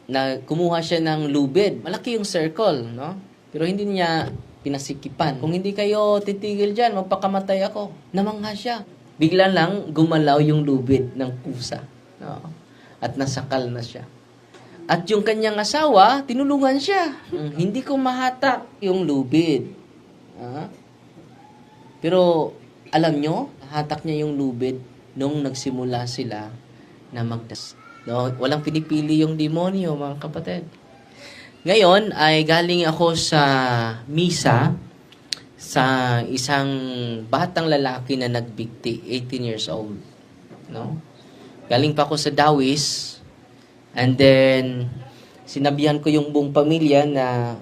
na kumuha siya ng lubid. Malaki yung circle, no? Pero hindi niya pinasikipan. Kung hindi kayo titigil dyan, magpakamatay ako. Namangha siya. Bigla lang gumalaw yung lubid ng pusa. No? At nasakal na siya. At yung kanyang asawa, tinulungan siya. Hindi ko mahatak yung lubid. Pero alam nyo, hatak niya yung lubid nung nagsimula sila na magdas. No? Walang pinipili yung demonyo, mga kapatid. Ngayon ay galing ako sa misa sa isang batang lalaki na nagbigti, 18 years old. No? Galing pa ako sa Dawis, and then sinabihan ko yung buong pamilya na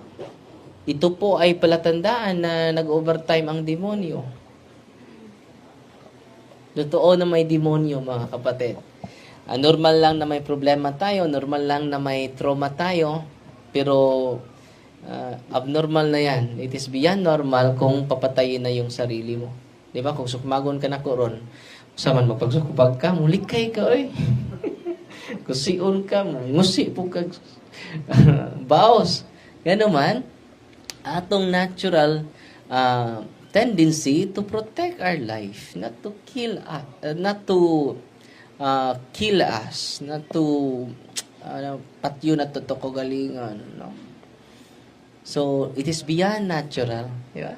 ito po ay palatandaan na nag-overtime ang demonyo. Totoo na may demonyo, mga kapatid. Normal lang na may problema tayo, normal lang na may trauma tayo, pero abnormal na yan. It is beyond normal kung papatayin na yung sarili mo. Di ba? Kung sukmagon ka na koron, saman mapagsukupag ka, mulikay ka, oy. Kusion ka, ngusi po ka. Baos. Yan naman, atong natural tendency to protect our life, not to kill us, not to patyo na to kagalingan, no? So, it is beyond natural. Di ba?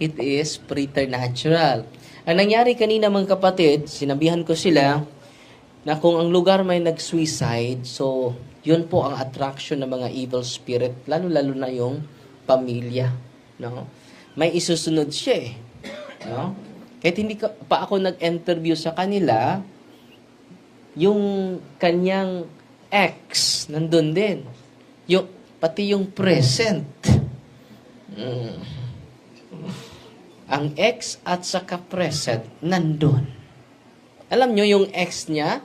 It is preternatural. Ang nangyari kanina, mga kapatid, sinabihan ko sila na kung ang lugar may nag-suicide, so, yun po ang attraction ng mga evil spirit, lalo-lalo na yung pamilya. No? May isusunod siya eh. No? Kahit hindi pa ako nag-interview sa kanila, yung kanyang ex, nandun din. Pati yung present. Ang ex at saka present, nandun. Alam nyo, yung ex niya,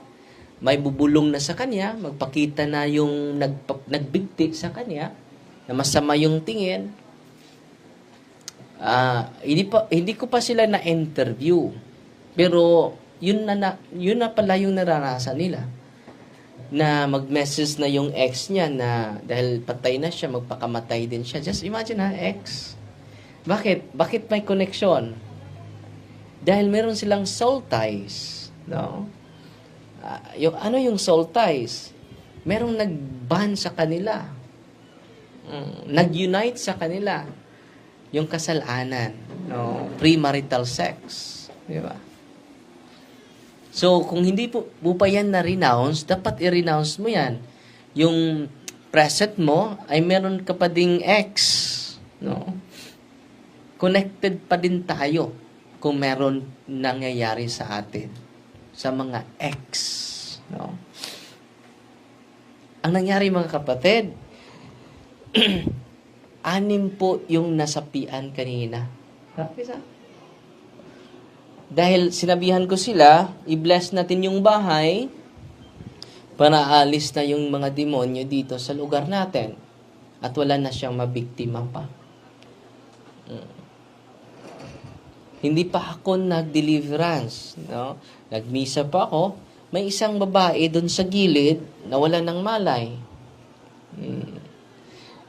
may bubulong na sa kanya, magpakita na yung nagbigti sa kanya, na masama yung tingin. Hindi ko pa sila na-interview. Pero, yun na pala yung naranasan nila. Na mag-message na yung ex niya na dahil patay na siya, magpakamatay din siya. Just imagine ex. Bakit? Bakit may connection? Dahil meron silang soul ties. No? Yung soul ties? Merong nag-bond sa kanila. Nag-unite sa kanila. Yung kasalanan. No? Premarital sex. Di ba? So, kung hindi po pa yan na-renounce, dapat i-renounce mo yan. Yung present mo ay meron ka pa ding ex. No? Connected pa din tayo kung meron nangyayari sa atin. Sa mga ex. No? Ang nangyari, mga kapatid, 6 po yung nasapian kanina. Isa. Dahil sinabihan ko sila, i-bless natin yung bahay para alis na yung mga demonyo dito sa lugar natin. At wala na siyang mabiktima pa. Hindi pa ako nag-deliverance. No? Nagmisa pa ako. May isang babae doon sa gilid na wala ng malay.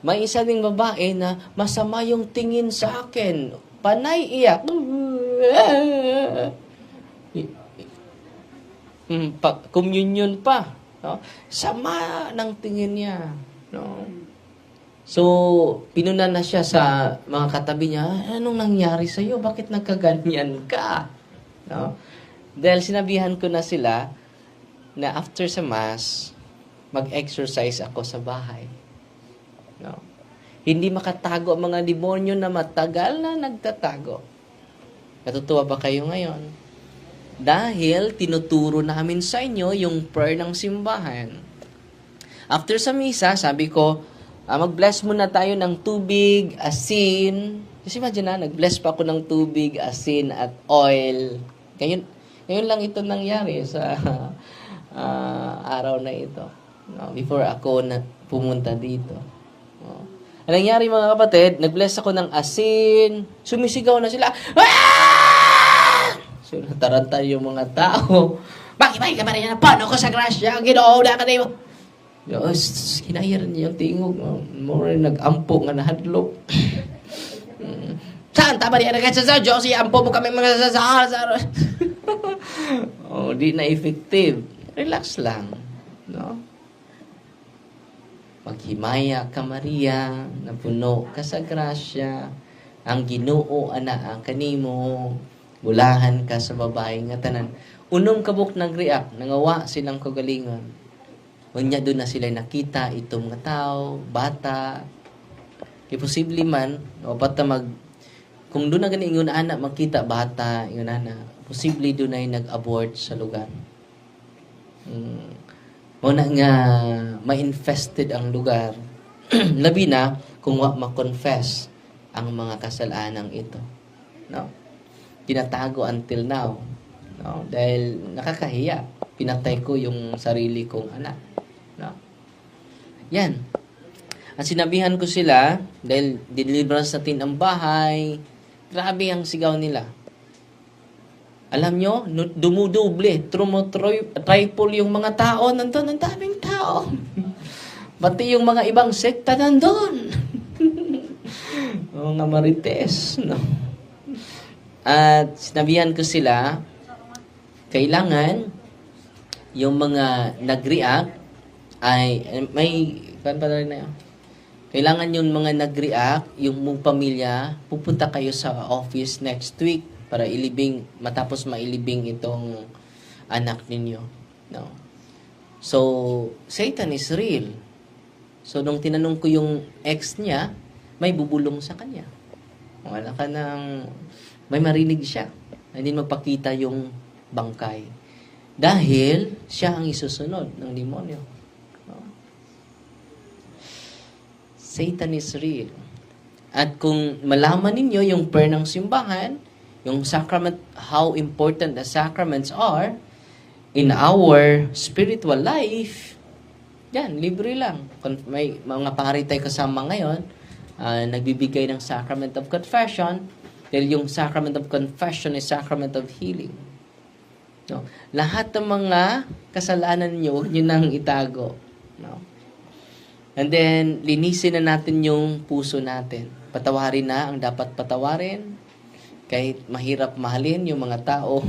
May isa ding babae na masama yung tingin sa akin. Panay iyak. Communion pa. No? Sama ng tingin niya. No? So, pinuna na siya sa mga katabi niya, anong nangyari sa iyo? Bakit nagkaganyan ka? No? Dahil sinabihan ko na sila na after sa mass, mag-exercise ako sa bahay. No? Hindi makatago ang mga demonyo na matagal na nagtatago. Natutuwa ba kayo ngayon? Dahil tinuturo namin sa inyo yung prayer ng simbahan. After sa misa, sabi ko, mag-bless muna tayo ng tubig, asin. Kasi imagine na, nag-bless pa ako ng tubig, asin, at oil. Ngayon lang ito nangyari sa araw na ito. No, before ako pumunta dito. No. Ang nangyari, mga kapatid, nag-bless ako ng asin. Sumisigaw na sila. Ah! So, nataranta yung mga tao. Bakit ka ba rin na paano ko sa grasya? Ginoo na ka na Hinahiran niya yung tingog. More nag-ampo nga nahadlok. Saan? Tama niya na kasi sa Diyos. Ampo mo kami mga sasahar. Di na effective. Relax lang. No? Maghimaya ka, Maria, na puno ka sa grasya. Ang Ginoo ana kanimo. Bulahan ka sa babae nga tanan. Unong kabuk nag-react. Nangawa silang kagalingon. Unya doon na sila nakita itong nga tao, bata. Posible man, o bata kung doon na gani ingon anak makita bata, ingon ana, posible doon ay nag-abort sa lugar. Muna nga ma-infested ang lugar. Labi na kung ma-confess ang mga kasalanang ito. No? Tinatago until now. No? Dahil nakakahiya. Pinatay ko yung sarili kong anak. No? Yan. At sinabihan ko sila, dahil deliverance natin ang bahay, grabe ang sigaw nila. Alam nyo, dumudoble, triple yung mga tao nandun, ang daming tao. Pati yung mga ibang sekta nandun. Mga marites, no? At sinabihan ko sila, kailangan yung mga nag-react ay may kailangan yung mga nag-react, yung mong pamilya, pupunta kayo sa office next week para matapos mailibing itong anak ninyo. No? So, Satan is real. So, nung tinanong ko yung ex niya, may bubulong sa kanya. Wala ka may marinig siya. Hindi magpakita yung bangkay. Dahil siya ang isusunod ng demonyo. No? Satan is real. At kung malaman ninyo yung prayer ng simbahan, yung sacrament, how important the sacraments are in our spiritual life, yan, libre lang. May mga pari tayo kasama ngayon, nagbibigay ng sacrament of confession, dahil yung sacrament of confession is sacrament of healing. No? Lahat ng mga kasalanan nyo, huwag nyo nang itago. No? And then, linisin na natin yung puso natin. Patawarin na ang dapat patawarin. Kahit mahirap mahalin yung mga taong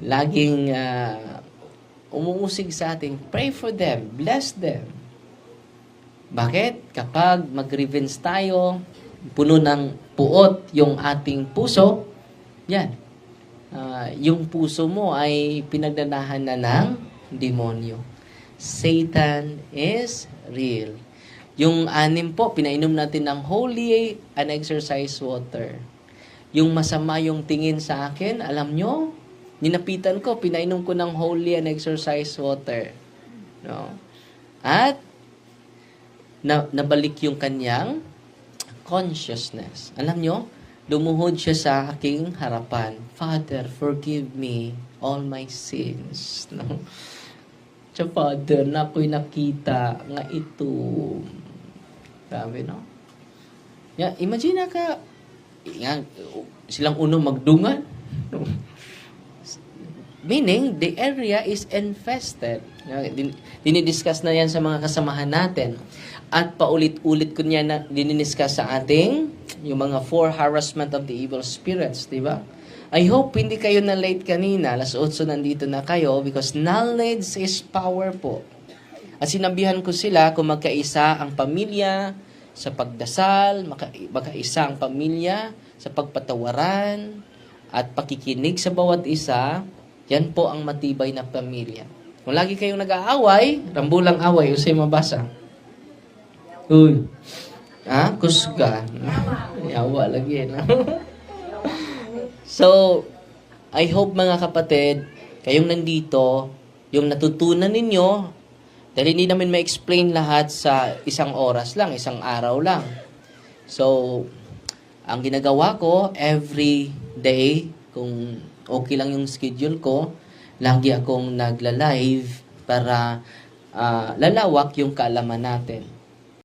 laging umuusig sa atin. Pray for them. Bless them. Bakit? Kapag mag-revenge tayo, puno ng puot yung ating puso, yan. Yung puso mo ay pinagdanahan na ng demonyo. Satan is real. Yung 6 po, pinainom natin ng holy and exercise water. Yung masama yung tingin sa akin, alam nyo, ninapitan ko, pinainom ko ng holy and exercise water. No? At nabalik yung kanyang consciousness. Alam nyo, lumuhod siya sa aking harapan. Father, forgive me all my sins. No? So, Father, na ako'y nakita nga ito. Grabe, no? Yeah, imagine ka, silang uno magdungan. No? Meaning, the area is infested. Dinidiscuss na yan sa mga kasamahan natin. At paulit-ulit ko niya na diniscuss sa ating yung mga 4 harassment of the evil spirits, di ba? I hope hindi kayo na late kanina. 8:00 nandito na kayo because knowledge is power po. At sinabihan ko sila kung magkaisa ang pamilya sa pagdasal, magkaisa ang pamilya sa pagpatawaran at pakikinig sa bawat isa, yan po ang matibay na pamilya. Kung lagi kayong nag-aaway, rambulang away, usay mabasa. Uy. Kusga. Yawa lagi na. So, I hope mga kapatid, kayong nandito, yung natutunan ninyo, dahil hindi namin ma-explain lahat sa isang oras lang, isang araw lang. So, ang ginagawa ko, every day, kung okay lang yung schedule ko, lagi akong nagla-live para lalawak yung kaalaman natin.